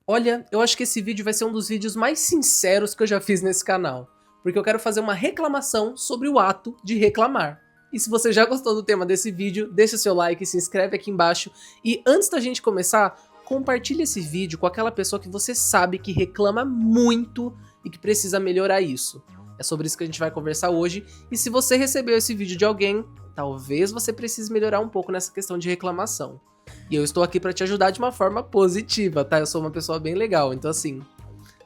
Olha, eu acho que esse vídeo vai ser um dos vídeos mais sinceros que eu já fiz nesse canal, porque eu quero fazer uma reclamação sobre o ato de reclamar. E se você já gostou do tema desse vídeo, deixa seu like, se inscreve aqui embaixo e antes da gente começar, compartilha esse vídeo com aquela pessoa que você sabe que reclama muito e que precisa melhorar isso. É sobre isso que a gente vai conversar hoje, e se você recebeu esse vídeo de alguém, talvez você precise melhorar um pouco nessa questão de reclamação. E eu estou aqui pra te ajudar de uma forma positiva, tá? Eu sou uma pessoa bem legal, então assim,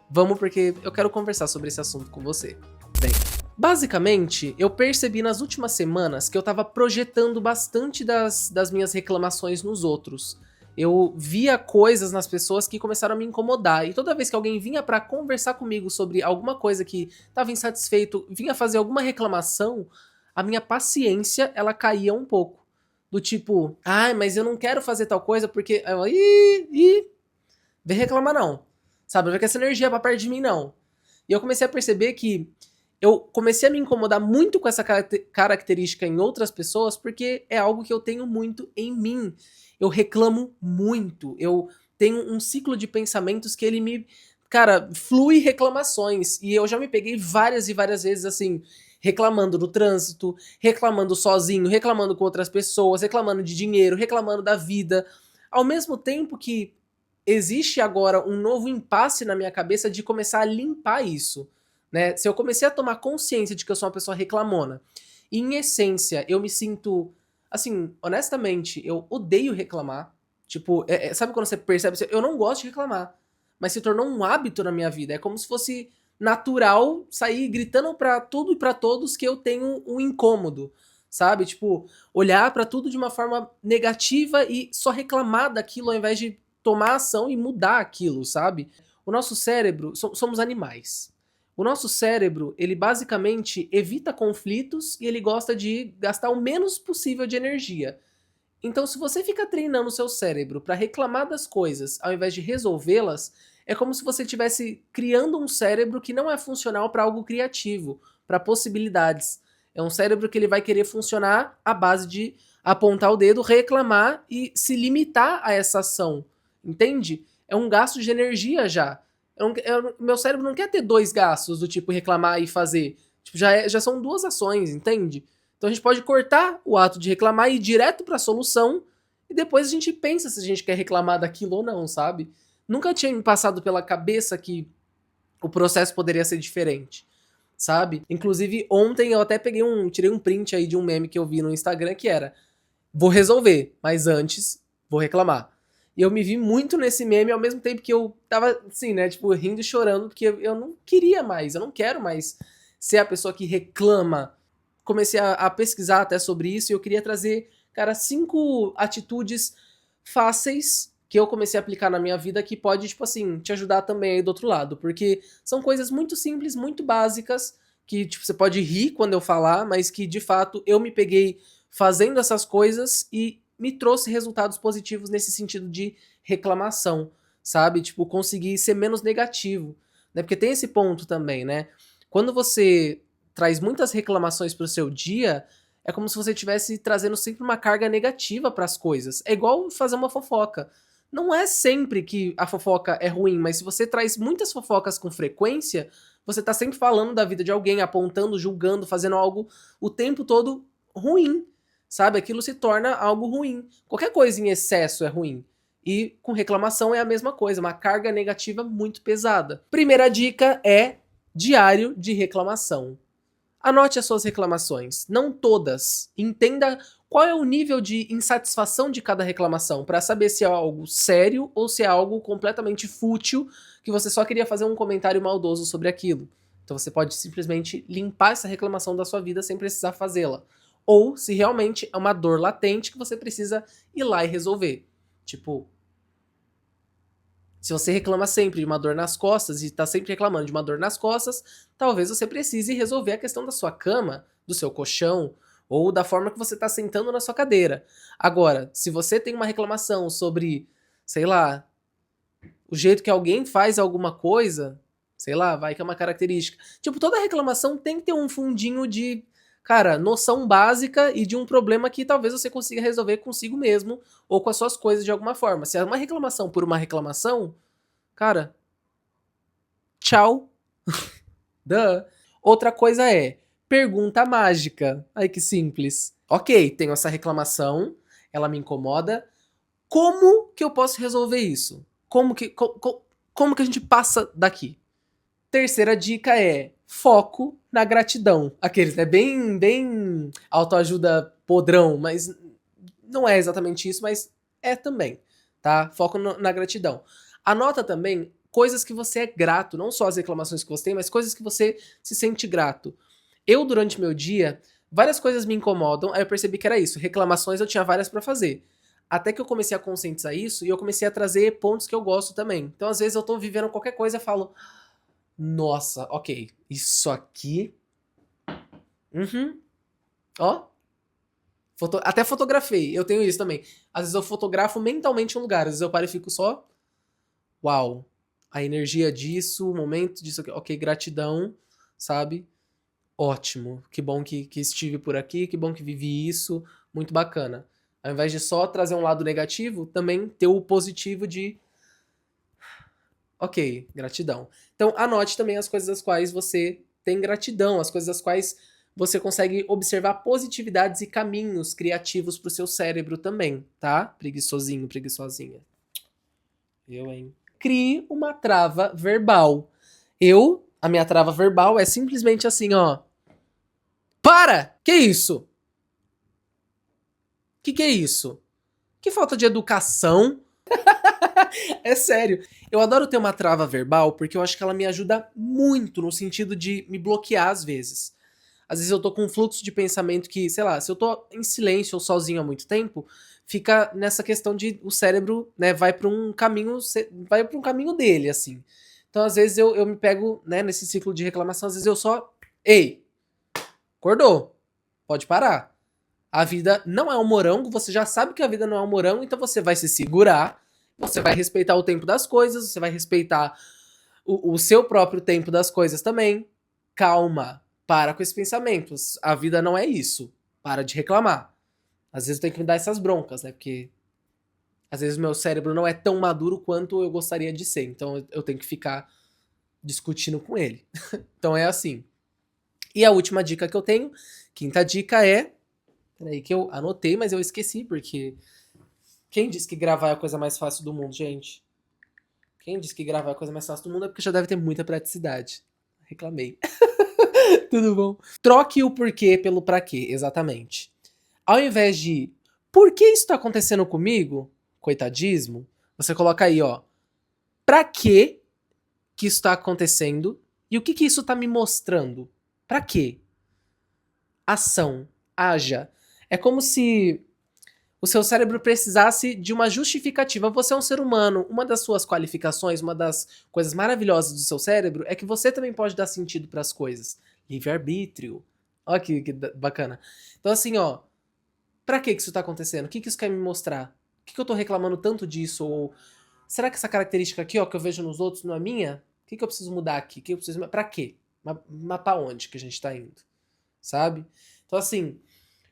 vamos porque eu quero conversar sobre esse assunto com você. Bem, basicamente, eu percebi nas últimas semanas que eu tava projetando bastante das minhas reclamações nos outros. Eu via coisas nas pessoas que começaram a me incomodar, e toda vez que alguém vinha pra conversar comigo sobre alguma coisa que tava insatisfeito, vinha fazer alguma reclamação, a minha paciência, ela caía um pouco. Do tipo, ai, mas eu não quero fazer tal coisa porque. Vem reclamar não. Sabe, não vai com essa energia pra perto de mim, não. E eu comecei a perceber que eu comecei a me incomodar muito com essa característica em outras pessoas porque é algo que eu tenho muito em mim. Eu reclamo muito. Eu tenho um ciclo de pensamentos que ele me. Cara, flui reclamações. E eu já me peguei várias e várias vezes assim, reclamando do trânsito, reclamando sozinho, reclamando com outras pessoas, reclamando de dinheiro, reclamando da vida. Ao mesmo tempo que existe agora um novo impasse na minha cabeça de começar a limpar isso, né? Se eu comecei a tomar consciência de que eu sou uma pessoa reclamona, e em essência eu me sinto, assim, honestamente, eu odeio reclamar. Tipo, sabe quando você percebe, eu não gosto de reclamar, mas se tornou um hábito na minha vida. É como se fosse natural sair gritando pra tudo e pra todos que eu tenho um incômodo, sabe? Tipo, olhar pra tudo de uma forma negativa e só reclamar daquilo ao invés de tomar ação e mudar aquilo, sabe? O nosso cérebro, somos animais. O nosso cérebro, ele basicamente evita conflitos e ele gosta de gastar o menos possível de energia. Então, se você fica treinando o seu cérebro para reclamar das coisas ao invés de resolvê-las, é como se você estivesse criando um cérebro que não é funcional para algo criativo, para possibilidades. É um cérebro que ele vai querer funcionar à base de apontar o dedo, reclamar e se limitar a essa ação. Entende? É um gasto de energia já. Meu cérebro não quer ter dois gastos, do tipo reclamar e fazer. Tipo, já são duas ações, entende? Então a gente pode cortar o ato de reclamar e ir direto para a solução e depois a gente pensa se a gente quer reclamar daquilo ou não, sabe? Nunca tinha me passado pela cabeça que o processo poderia ser diferente, sabe? Inclusive ontem eu até tirei um print aí de um meme que eu vi no Instagram que era: vou resolver, mas antes vou reclamar. E eu me vi muito nesse meme ao mesmo tempo que eu tava assim, né, tipo, rindo e chorando porque eu não queria mais, eu não quero mais ser a pessoa que reclama. Comecei a pesquisar até sobre isso e eu queria trazer, cara, 5 atitudes fáceis que eu comecei a aplicar na minha vida que pode, tipo assim, te ajudar também aí do outro lado. Porque são coisas muito simples, muito básicas, que, tipo, você pode rir quando eu falar, mas que, de fato, eu me peguei fazendo essas coisas e me trouxe resultados positivos nesse sentido de reclamação, sabe? Tipo, conseguir ser menos negativo, né? Porque tem esse ponto também, né? Quando você traz muitas reclamações para o seu dia, é como se você estivesse trazendo sempre uma carga negativa para as coisas. É igual fazer uma fofoca. Não é sempre que a fofoca é ruim, mas se você traz muitas fofocas com frequência, você tá sempre falando da vida de alguém, apontando, julgando, fazendo algo o tempo todo ruim, sabe? Aquilo se torna algo ruim. Qualquer coisa em excesso é ruim. E com reclamação é a mesma coisa, uma carga negativa muito pesada. Primeira dica é diário de reclamação. Anote as suas reclamações, não todas. Entenda qual é o nível de insatisfação de cada reclamação, para saber se é algo sério ou se é algo completamente fútil, que você só queria fazer um comentário maldoso sobre aquilo. Então você pode simplesmente limpar essa reclamação da sua vida sem precisar fazê-la. Ou se realmente é uma dor latente que você precisa ir lá e resolver. Tipo, se você reclama sempre de uma dor nas costas e está sempre reclamando de uma dor nas costas, talvez você precise resolver a questão da sua cama, do seu colchão ou da forma que você está sentando na sua cadeira. Agora, se você tem uma reclamação sobre, sei lá, o jeito que alguém faz alguma coisa, sei lá, vai que é uma característica. Tipo, toda reclamação tem que ter um fundinho de, cara, noção básica e de um problema que talvez você consiga resolver consigo mesmo ou com as suas coisas de alguma forma. Se é uma reclamação por uma reclamação, Cara, tchau. Duh. Outra coisa é pergunta mágica. Ai, que simples. Ok, tenho essa reclamação, ela me incomoda. Como que eu posso resolver isso? Como que a gente passa daqui? Terceira dica é foco na gratidão. Aqueles, né? Bem autoajuda podrão, mas não é exatamente isso, mas é também, tá? Foco na gratidão. Anota também coisas que você é grato, não só as reclamações que você tem, mas coisas que você se sente grato. Eu, durante meu dia, várias coisas me incomodam, aí eu percebi que era isso. Reclamações eu tinha várias pra fazer. Até que eu comecei a conscientizar isso e eu comecei a trazer pontos que eu gosto também. Então, às vezes, eu tô vivendo qualquer coisa e falo, nossa, ok, isso aqui. Uhum. Ó. Até fotografei, eu tenho isso também. Às vezes eu fotografo mentalmente um lugar, às vezes eu paro e fico só. Uau, a energia disso, o momento disso aqui. Ok, gratidão, sabe? Ótimo. Que bom que estive por aqui, que bom que vivi isso. Muito bacana. Ao invés de só trazer um lado negativo, também ter o positivo de. Ok, gratidão. Então, anote também as coisas das quais você tem gratidão, as coisas das quais você consegue observar positividades e caminhos criativos pro seu cérebro também, tá? Preguiçosinho, preguiçosinha. Eu, hein? Crie uma trava verbal. A minha trava verbal é simplesmente assim, ó. Para! Que isso? Que é isso? Que falta de educação. É sério. Eu adoro ter uma trava verbal porque eu acho que ela me ajuda muito no sentido de me bloquear às vezes. Às vezes eu tô com um fluxo de pensamento que, sei lá, se eu tô em silêncio ou sozinho há muito tempo, fica nessa questão de o cérebro, né, vai para um caminho dele, assim. Então, às vezes eu me pego, né, nesse ciclo de reclamação, às vezes eu só, ei, acordou, pode parar. A vida não é um morango, você já sabe que a vida não é um morango, então você vai se segurar, você vai respeitar o tempo das coisas, você vai respeitar o seu próprio tempo das coisas também. Calma, para com esses pensamentos. A vida não é isso. Para de reclamar. Às vezes eu tenho que me dar essas broncas, né? Porque às vezes o meu cérebro não é tão maduro quanto eu gostaria de ser. Então eu tenho que ficar discutindo com ele. Então é assim. E a última dica que eu tenho, quinta dica é. Peraí, que eu anotei, mas eu esqueci, porque. Quem disse que gravar é a coisa mais fácil do mundo, gente? Quem disse que gravar é a coisa mais fácil do mundo é porque já deve ter muita praticidade. Reclamei. Tudo bom? Troque o porquê pelo pra quê, exatamente. Ao invés de por que isso tá acontecendo comigo? Coitadismo. Você coloca aí, ó. Pra que isso tá acontecendo? E o que isso tá me mostrando? Pra quê? Ação. Haja. É como se o seu cérebro precisasse de uma justificativa. Você é um ser humano. Uma das suas qualificações, uma das coisas maravilhosas do seu cérebro é que você também pode dar sentido para as coisas. Livre-arbítrio. Olha que bacana. Então, assim, ó. Pra que isso tá acontecendo? O que isso quer me mostrar? Por que eu tô reclamando tanto disso? Ou será que essa característica aqui, ó, que eu vejo nos outros não é minha? O que eu preciso mudar aqui? O que eu preciso... Pra quê? Mas pra onde que a gente tá indo? Sabe? Então, assim,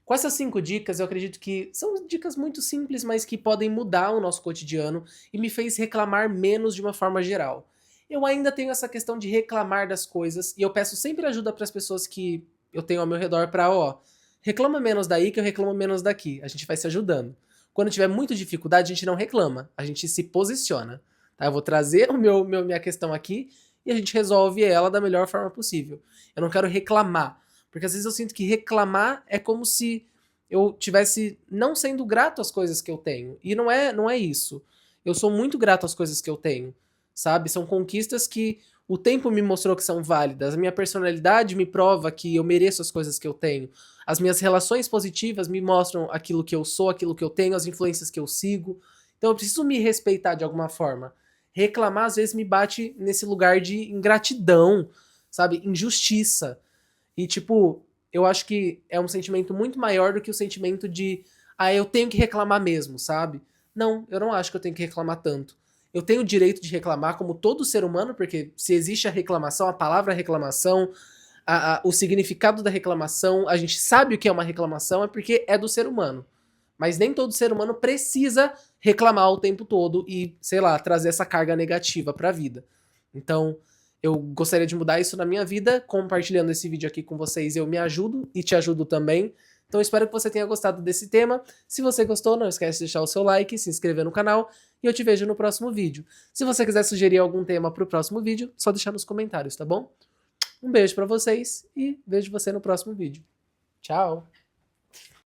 com essas 5 dicas, eu acredito que são dicas muito simples, mas que podem mudar o nosso cotidiano e me fez reclamar menos de uma forma geral. Eu ainda tenho essa questão de reclamar das coisas e eu peço sempre ajuda para as pessoas que eu tenho ao meu redor para, ó, reclama menos daí que eu reclamo menos daqui. A gente vai se ajudando. Quando tiver muita dificuldade, a gente não reclama, a gente se posiciona. Tá? Eu vou trazer minha questão aqui e a gente resolve ela da melhor forma possível. Eu não quero reclamar. Porque às vezes eu sinto que reclamar é como se eu tivesse não sendo grato às coisas que eu tenho. E não é isso. Eu sou muito grato às coisas que eu tenho, sabe? São conquistas que o tempo me mostrou que são válidas. A minha personalidade me prova que eu mereço as coisas que eu tenho. As minhas relações positivas me mostram aquilo que eu sou, aquilo que eu tenho, as influências que eu sigo. Então eu preciso me respeitar de alguma forma. Reclamar às vezes me bate nesse lugar de ingratidão, sabe? Injustiça. E, tipo, eu acho que é um sentimento muito maior do que o sentimento de, ah, eu tenho que reclamar mesmo, sabe? Não, eu não acho que eu tenho que reclamar tanto. Eu tenho o direito de reclamar como todo ser humano, porque se existe a reclamação, a palavra reclamação, o significado da reclamação, a gente sabe o que é uma reclamação, é porque é do ser humano. Mas nem todo ser humano precisa reclamar o tempo todo e, sei lá, trazer essa carga negativa pra vida. Então, eu gostaria de mudar isso na minha vida. Compartilhando esse vídeo aqui com vocês, eu me ajudo e te ajudo também. Então, espero que você tenha gostado desse tema. Se você gostou, não esquece de deixar o seu like, se inscrever no canal e eu te vejo no próximo vídeo. Se você quiser sugerir algum tema pro próximo vídeo, só deixar nos comentários, tá bom? Um beijo pra vocês e vejo você no próximo vídeo. Tchau!